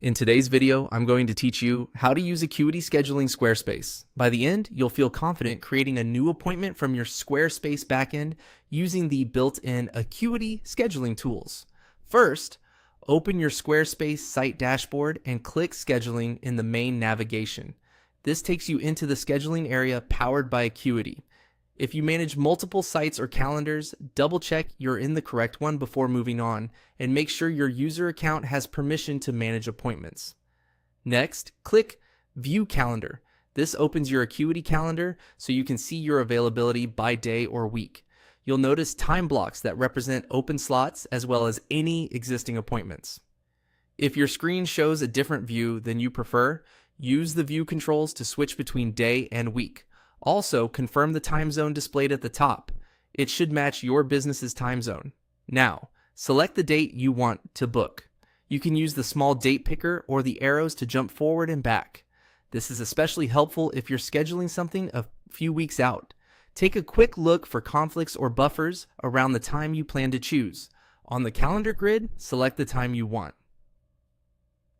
In today's video, I'm going to teach you how to use Acuity scheduling Squarespace. By the end, you'll feel confident creating a new appointment from your Squarespace backend using the built-in Acuity scheduling tools. First, open your Squarespace site dashboard and click Scheduling in the main navigation. This takes you into the scheduling area powered by Acuity. If you manage multiple sites or calendars, double check you're in the correct one before moving on, and make sure your user account has permission to manage appointments. Next, click View Calendar. This opens your Acuity calendar so you can see your availability by day or week. You'll notice time blocks that represent open slots as well as any existing appointments. If your screen shows a different view than you prefer, use the view controls to switch between day and week. Also, confirm the time zone displayed at the top. It should match your business's time zone. Now, select the date you want to book. You can use the small date picker or the arrows to jump forward and back. This is especially helpful if you're scheduling something a few weeks out. Take a quick look for conflicts or buffers around the time you plan to choose. On the calendar grid, select the time you want.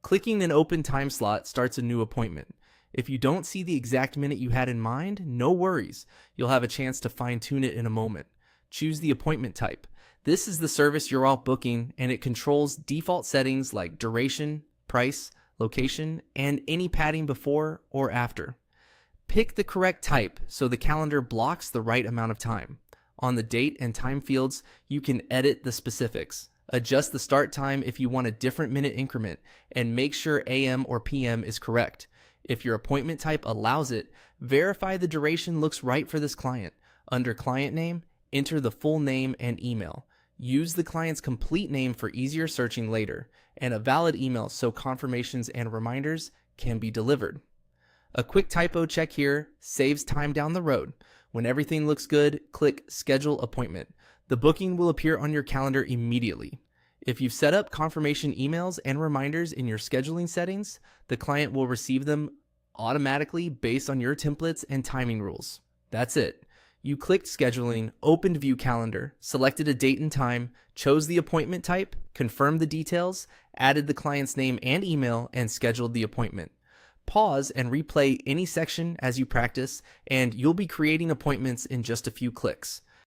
Clicking an open time slot starts a new appointment. If you don't see the exact minute you had in mind, no worries. You'll have a chance to fine-tune it in a moment. Choose the appointment type. This is the service you're all booking, and it controls default settings like duration, price, location, and any padding before or after. Pick the correct type so the calendar blocks the right amount of time. On the date and time fields, you can edit the specifics. Adjust the start time if you want a different minute increment, and make sure AM or PM is correct. If your appointment type allows it, verify the duration looks right for this client. Under client name, enter the full name and email. Use the client's complete name for easier searching later, and a valid email so confirmations and reminders can be delivered. A quick typo check here saves time down the road. When everything looks good, click Schedule Appointment. The booking will appear on your calendar immediately. If you've set up confirmation emails and reminders in your scheduling settings, the client will receive them automatically based on your templates and timing rules. That's it. You clicked Scheduling, opened View Calendar, selected a date and time, chose the appointment type, confirmed the details, added the client's name and email, and scheduled the appointment. Pause and replay any section as you practice, and you'll be creating appointments in just a few clicks.